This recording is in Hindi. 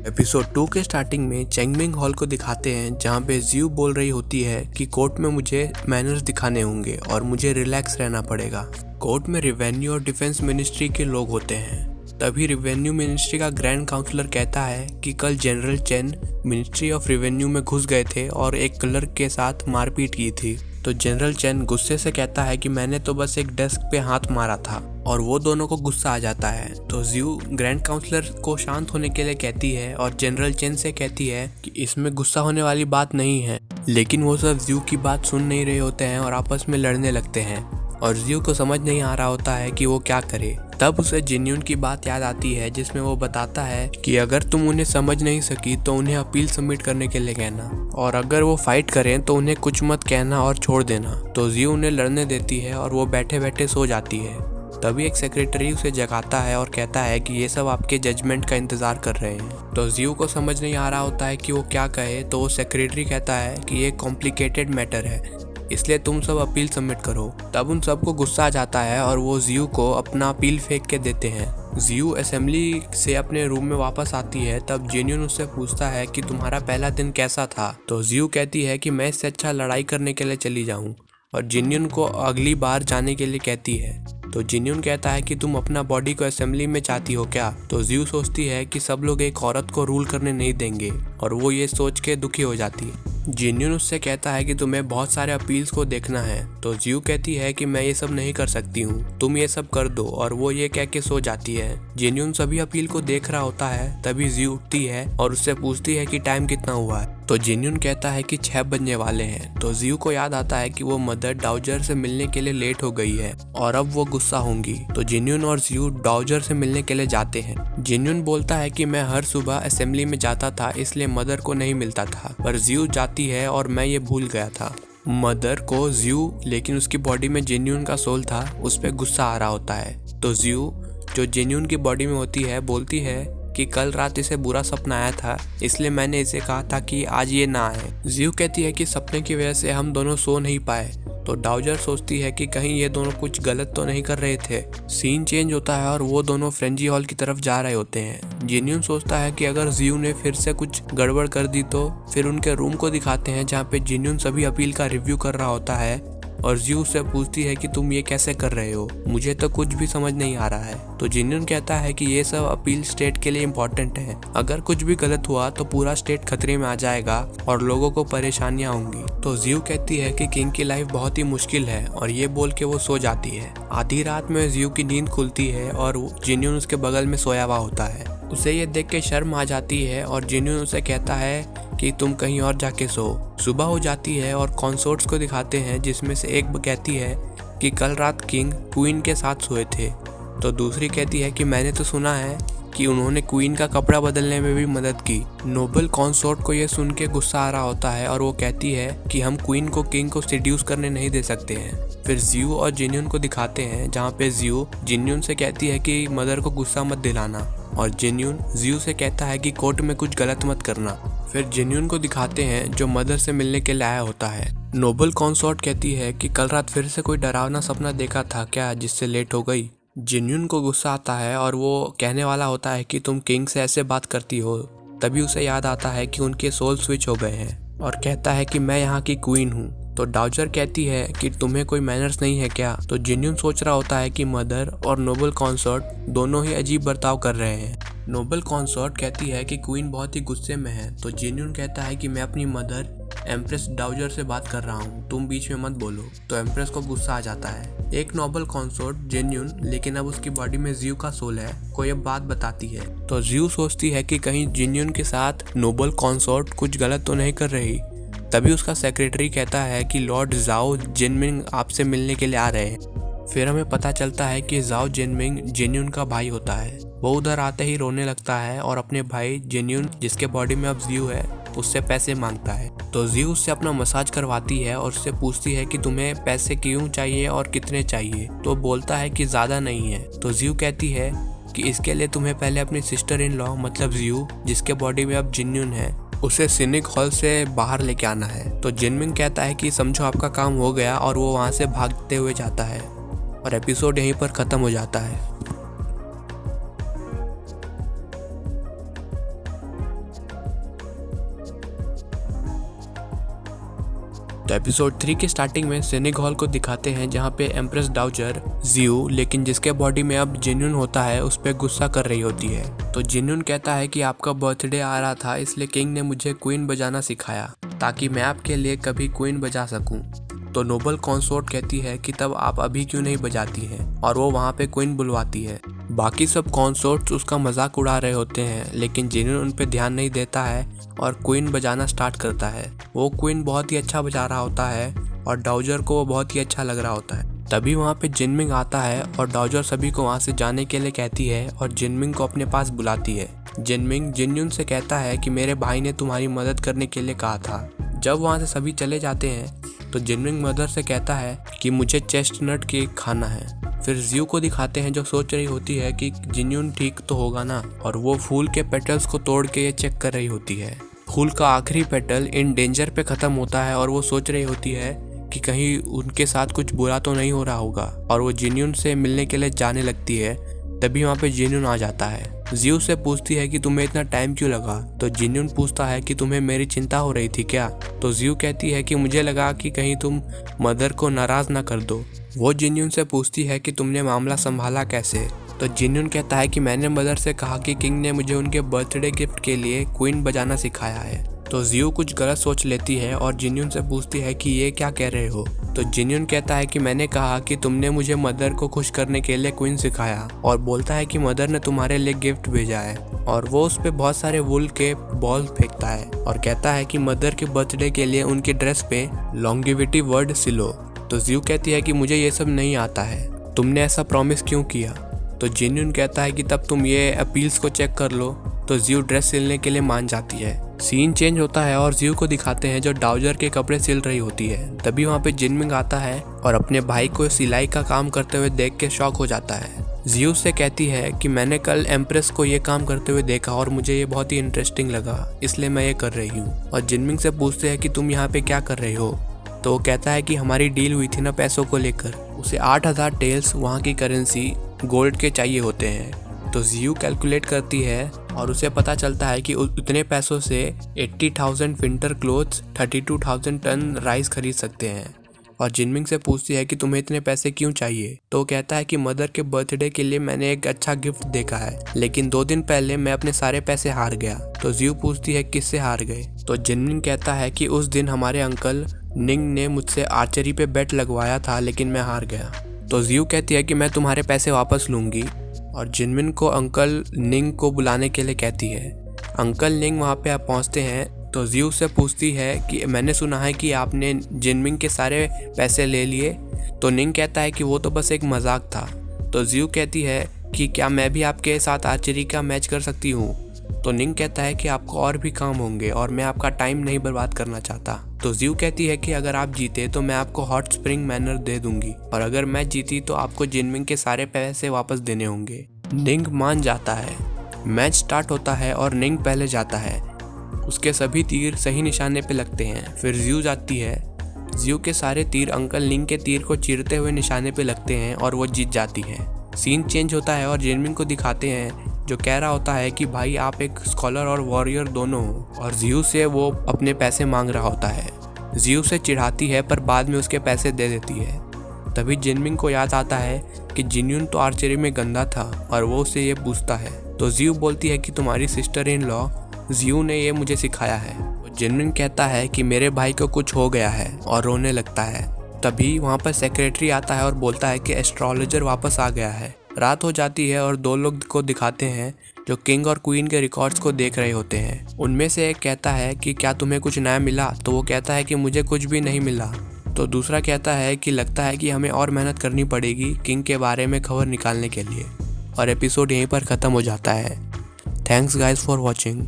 एपिसोड 2 के स्टार्टिंग में चेंगमिंग हॉल को दिखाते हैं जहाँ पे जियो बोल रही होती है कि कोर्ट में मुझे मैनर्स दिखाने होंगे और मुझे रिलैक्स रहना पड़ेगा। कोर्ट में रेवेन्यू और डिफेंस मिनिस्ट्री के लोग होते हैं। तभी रेवेन्यू मिनिस्ट्री का ग्रैंड काउंसलर कहता है कि कल general chain ministry of revenue में घुस गए थे और एक क्लर्क के साथ मारपीट की थी। तो जनरल चेन गुस्से से कहता है कि मैंने तो बस एक डेस्क पे हाथ मारा था और वो दोनों को गुस्सा आ जाता है। तो जियो ग्रैंड काउंसलर को शांत होने के लिए कहती है और जनरल चेन से कहती है कि इसमें गुस्सा होने वाली बात नहीं है। लेकिन वो सब जियो की बात सुन नहीं रहे होते हैं और आपस में लड़ने लगते हैं और जियो को समझ नहीं आ रहा होता है कि वो क्या करे। तब उसे जिन्यून की बात याद आती है जिसमें वो बताता है कि अगर तुम उन्हें समझ नहीं सकी तो उन्हें अपील सबमिट करने के लिए कहना और अगर वो फाइट करें तो उन्हें कुछ मत कहना और छोड़ देना। तो जियो उन्हें लड़ने देती है और वो बैठे बैठे सो जाती है। तभी एक सेक्रेटरी उसे जगाता है और कहता है कि ये सब आपके जजमेंट का इंतजार कर रहे हैं। तो जियो को समझ नहीं आ रहा होता है कि वो क्या कहे। तो वो सेक्रेटरी कहता है कि ये कॉम्प्लिकेटेड मैटर है, इसलिए तुम सब अपील सबमिट करो। तब उन सबको गुस्सा आ जाता है और वो जियो को अपना अपील फेंक के देते हैं। जियो असेंबली से अपने रूम में वापस आती है। तब जिन्यून उससे पूछता है कि तुम्हारा पहला दिन कैसा था। तो जियो कहती है कि मैं इससे अच्छा लड़ाई करने के लिए चली जाऊं और जिन्यून को अगली बार जाने के लिए कहती है। तो जिन्यून कहता है कि तुम अपना बॉडी को असेंबली में चाहती हो क्या। तो जियो सोचती है कि सब लोग एक औरत को रूल करने नहीं देंगे और वो ये सोच के दुखी हो जाती है। जिन्यून उससे कहता है कि तुम्हें बहुत सारे अपील्स को देखना है। तो जियो कहती है कि मैं ये सब नहीं कर सकती हूँ, तुम ये सब कर दो और वो ये कह के सो जाती है। जिन्यून सभी अपील को देख रहा होता है। तभी जियो उठती है और उससे पूछती है कि टाइम कितना हुआ है। तो जिन्यून कहता है कि 6 बजने वाले हैं। तो जियो को याद आता है कि वो मदर डाउजर से मिलने के लिए लेट हो गई है और अब वो गुस्सा होंगी। तो जिन्यून और जियो डाउजर से मिलने के लिए जाते हैं। जिन्यून बोलता है कि मैं हर सुबह असेंबली में जाता था इसलिए मदर को नहीं मिलता था, पर जियो जाती है और मैं ये भूल गया था। मदर को जियो, लेकिन उसकी बॉडी में जिन्यून का सोल था, उस पर गुस्सा आ रहा होता है। तो जियो जो जिन्यून की बॉडी में होती है बोलती है कि कल रात इसे बुरा सपना आया था, इसलिए मैंने इसे कहा था कि आज ये ना आए। जियो कहती है कि सपने की वजह से हम दोनों सो नहीं पाए। तो डाउजर सोचती है कि कहीं ये दोनों कुछ गलत तो नहीं कर रहे थे। सीन चेंज होता है और वो दोनों फ्रेंजी हॉल की तरफ जा रहे होते हैं। जिन्यून सोचता है कि अगर जियो ने फिर से कुछ गड़बड़ कर दी तो फिर उनके रूम को दिखाते हैं जहाँ पे जिन्यून सभी अपील का रिव्यू कर रहा होता है और जियो से पूछती है कि तुम ये कैसे कर रहे हो, मुझे तो कुछ भी समझ नहीं आ रहा है। तो जिन्यून कहता है कि ये सब अपील स्टेट के लिए इम्पोर्टेंट है, अगर कुछ भी गलत हुआ तो पूरा स्टेट खतरे में आ जाएगा और लोगों को परेशानियां होंगी। तो जियो कहती है कि किंग की लाइफ बहुत ही मुश्किल है और ये बोल के वो सो जाती है। आधी रात में जियो की नींद खुलती है और जिन्यून उसके बगल में सोया हुआ होता है। उसे ये देख के शर्म आ जाती है और जिन्यून उसे कहता है कि तुम कहीं और जाके सो। सुबह हो जाती है और कॉन्सोर्ट्स को दिखाते हैं जिसमें से एक कहती है कि कल रात किंग क्वीन के साथ सोए थे। तो दूसरी कहती है कि मैंने तो सुना है कि उन्होंने क्वीन का कपड़ा बदलने में भी मदद की। नोबल कॉन्सोर्ट को ये सुन के गुस्सा आ रहा होता है और वो कहती है कि हम क्वीन को किंग को सिड्यूस करने नहीं दे सकते हैं। फिर जियो और जिन्यून को दिखाते हैं जहाँ पे जियो जिन्यून से कहती है कि मदर को गुस्सा मत दिलाना और जिन्यून जियो से कहता है कि कोर्ट में कुछ गलत मत करना। फिर जिन्यून को दिखाते हैं जो मदर से मिलने के लिए आया होता है। नोबल कॉन्सोर्ट कहती है कि कल रात फिर से कोई डरावना सपना देखा था क्या जिससे लेट हो गई। जिन्यून को गुस्सा आता है और वो कहने वाला होता है कि तुम किंग से ऐसे बात करती हो। तभी उसे याद आता है कि उनके सोल स्विच हो गए हैं और कहता है कि मैं यहाँ की क्वीन हूँ। तो डाउजर कहती है कि तुम्हें कोई मैनर्स नहीं है क्या। तो जिन्यून सोच रहा होता है कि मदर और नोबल कॉन्सोर्ट दोनों ही अजीब बर्ताव कर रहे हैं। नोबल कॉन्सोर्ट कहती है कि क्वीन बहुत ही गुस्से में है। तो जिन्यून कहता है कि मैं अपनी मदर एम्प्रेस डाउजर से बात कर रहा हूँ, तुम बीच में मत बोलो। तो एम्प्रेस को गुस्सा आ जाता है। एक नोबल कॉन्सोर्ट जिन्यून, लेकिन अब उसकी बॉडी में जियो का सोल है, को ये बात बताती है। तो जियो सोचती है कि कहीं जिन्यून के साथ नोबल कॉन्सोर्ट कुछ गलत तो नहीं कर रही। तभी उसका सेक्रेटरी कहता है कि लॉर्ड जाओ जिनमिंग आपसे मिलने के लिए आ रहे हैं। फिर हमें पता चलता है कि जाओ जिनमिंग जिन्यून का भाई होता है। वो उधर आते ही रोने लगता है और अपने भाई जिन्यून, जिसके बॉडी में अब जियो है, उससे पैसे मांगता है। तो जियो उससे अपना मसाज करवाती है और उससे पूछती है कि तुम्हें पैसे क्यों चाहिए और कितने चाहिए। तो बोलता है कि ज्यादा नहीं है। तो जियो कहती है कि इसके लिए तुम्हें पहले अपनी सिस्टर इन लॉ मतलब जियो, जिसके बॉडी में अब जिन्यून है, उसे सिनिक हॉल से बाहर लेके आना है। तो जिनमिंग कहता है कि समझो आपका काम हो गया और वो वहाँ से भागते हुए जाता है और एपिसोड यहीं पर खत्म हो जाता है। तो एपिसोड 3 के स्टार्टिंग में सिनेग हॉल को दिखाते हैं जहाँ पे एम्प्रेस डाउजर जियो, लेकिन जिसके बॉडी में अब जिन्यून होता है, उस पर गुस्सा कर रही होती है। तो जिन्यून कहता है कि आपका बर्थडे आ रहा था, इसलिए किंग ने मुझे क्वीन बजाना सिखाया ताकि मैं आपके लिए कभी क्वीन बजा सकूं। तो नोबल कॉन्सोर्ट कहती है कि तब आप अभी क्यों नहीं बजाती हैं, और वो वहाँ पे क्वीन बुलवाती है। बाकी सब कॉन्सोर्ट्स उसका मजाक उड़ा रहे होते हैं, लेकिन जिन्यून उन पे ध्यान नहीं देता है और क्वीन बजाना स्टार्ट करता है। वो क्वीन बहुत ही अच्छा बजा रहा होता है और डाउजर को वो बहुत ही अच्छा लग रहा होता है। तभी वहाँ पे जिनमिंग आता है और डाउजर सभी को वहाँ से जाने के लिए कहती है और जिनमिंग को अपने पास बुलाती है। जिनमिंग जिन्यून से कहता है कि मेरे भाई ने तुम्हारी मदद करने के लिए कहा था। जब वहाँ से सभी चले जाते हैं तो जिनमिंग मदर से कहता है कि मुझे चेस्टनट केक खाना है। फिर जियो को दिखाते हैं जो सोच रही होती है कि जिन्यून ठीक तो होगा ना, और वो फूल के पेटल्स को तोड़ के ये चेक कर रही होती है। फूल का आखिरी पेटल इन डेंजर पे खत्म होता है और वो सोच रही होती है कि कहीं उनके साथ कुछ बुरा तो नहीं हो रहा होगा, और वो जिन्यून से मिलने के लिए जाने लगती है। तभी वहाँ पे जिन्यून आ जाता है। जियो से पूछती है कि तुम्हें इतना टाइम क्यों लगा। तो जिन्यून पूछता है कि तुम्हें मेरी चिंता हो रही थी क्या। तो जियो कहती है कि मुझे लगा कि कहीं तुम मदर को नाराज ना कर दो। वो जिन्यून से पूछती है कि तुमने मामला संभाला कैसे। तो जिन्यून कहता है कि मैंने मदर से कहा कि किंग ने मुझे उनके बर्थडे गिफ्ट के लिए क्वीन बजाना सिखाया है। तो जियो कुछ गलत सोच लेती है और जिन्यून से पूछती है कि ये क्या कह रहे हो। तो जिन्यून कहता है कि मैंने कहा कि तुमने मुझे मदर को खुश करने के लिए क्वीन सिखाया, और बोलता है कि मदर ने तुम्हारे लिए गिफ्ट भेजा है। और वो उस पे बहुत सारे वुल के बॉल फेंकता है और कहता है कि मदर के बर्थडे के लिए उनकी ड्रेस पे लॉन्गेविटी वर्ड सिलो। तो जियो कहती है कि मुझे ये सब नहीं आता है, तुमने ऐसा प्रॉमिस क्यों किया। तो जिन्यून कहता है कि तब तुम ये अपील्स को चेक कर लो। तो जियो ड्रेस सिलने के लिए मान जाती है। सीन चेंज होता है और जियो को दिखाते हैं जो डाउजर के कपड़े सिल रही होती है। तभी वहाँ पे जिनमिंग आता है और अपने भाई को सिलाई का काम करते हुए देख के शॉक हो जाता है। जियो से कहती है कि मैंने कल एम्प्रेस को ये काम करते हुए देखा और मुझे ये बहुत ही इंटरेस्टिंग लगा, इसलिए मैं ये कर रही हूँ। और जिनमिंग से पूछते हैं कि तुम यहाँ पे क्या कर रहे हो। तो वो कहता है कि हमारी डील हुई थी ना पैसों को लेकर, उसे 8000 टेल्स वहाँ की करेंसी गोल्ड के चाहिए होते हैं। तो जियो कैलकुलेट करती है और उसे पता चलता है कि उतने पैसों से 80,000 विंटर क्लोथ्स 32,000 टन राइस खरीद सकते हैं। और जिनमिंग से पूछती है कि तुम्हें इतने पैसे क्यों चाहिए। तो वो कहता है कि मदर के बर्थडे के लिए मैंने एक अच्छा गिफ्ट देखा है, लेकिन 2 दिन पहले मैं अपने सारे पैसे हार गया। तो जियो पूछती है किससे हार गए। तो जिनमिंग कहता है कि उस दिन हमारे अंकल निंग ने मुझसे आर्चरी पे बेट लगवाया था, लेकिन मैं हार गया। तो जियो कहती है कि मैं तुम्हारे पैसे वापस लूंगी, और जिनमिन को अंकल निंग को बुलाने के लिए कहती है। अंकल निंग वहाँ पे पहुँचते हैं तो जियो से पूछती है कि मैंने सुना है कि आपने जिनमिंग के सारे पैसे ले लिए। तो निंग कहता है कि वो तो बस एक मजाक था। तो जियो कहती है कि क्या मैं भी आपके साथ आर्चरी का मैच कर सकती हूँ। तो निंग कहता है कि आपको और भी काम होंगे और मैं आपका टाइम नहीं बर्बाद करना चाहता। तो जियो कहती है कि अगर आप जीते तो मैं आपको हॉट स्प्रिंग मैनर दे दूंगी, और अगर मैं जीती तो आपको जिनमिंग के सारे पैसे वापस देने होंगे। निंग मान जाता है। मैच स्टार्ट होता है और निंग पहले जाता है। उसके सभी तीर सही निशाने पे लगते हैं। फिर जियो जाती है। जियो के सारे तीर अंकल निंग के तीर को चीरते हुए निशाने पे लगते हैं और वो जीत जाती है। सीन चेंज होता है और जिनमिंग को दिखाते हैं जो कह रहा होता है कि भाई आप एक स्कॉलर और वॉरियर दोनों हो, और जियो से वो अपने पैसे मांग रहा होता है। जियो से चिढ़ाती है पर बाद में उसके पैसे दे देती है। तभी जिनमिंग को याद आता है कि जिन्यून तो आर्चरी में गंदा था और वो उससे ये पूछता है। तो जियो बोलती है कि तुम्हारी सिस्टर इन लॉ जियो ने ये मुझे सिखाया है। तो जिनमिंग कहता है कि मेरे भाई को कुछ हो गया है और रोने लगता है। तभी वहाँ पर सेक्रेटरी आता है और बोलता है कि एस्ट्रोलॉजर वापस आ गया है। रात हो जाती है और 2 लोग को दिखाते हैं जो किंग और क्वीन के रिकॉर्ड्स को देख रहे होते हैं। उनमें से एक कहता है कि क्या तुम्हें कुछ नया मिला। तो वो कहता है कि मुझे कुछ भी नहीं मिला। तो दूसरा कहता है कि लगता है कि हमें और मेहनत करनी पड़ेगी किंग के बारे में खबर निकालने के लिए। और एपिसोड यहीं पर ख़त्म हो जाता है। Thanks guys for watching.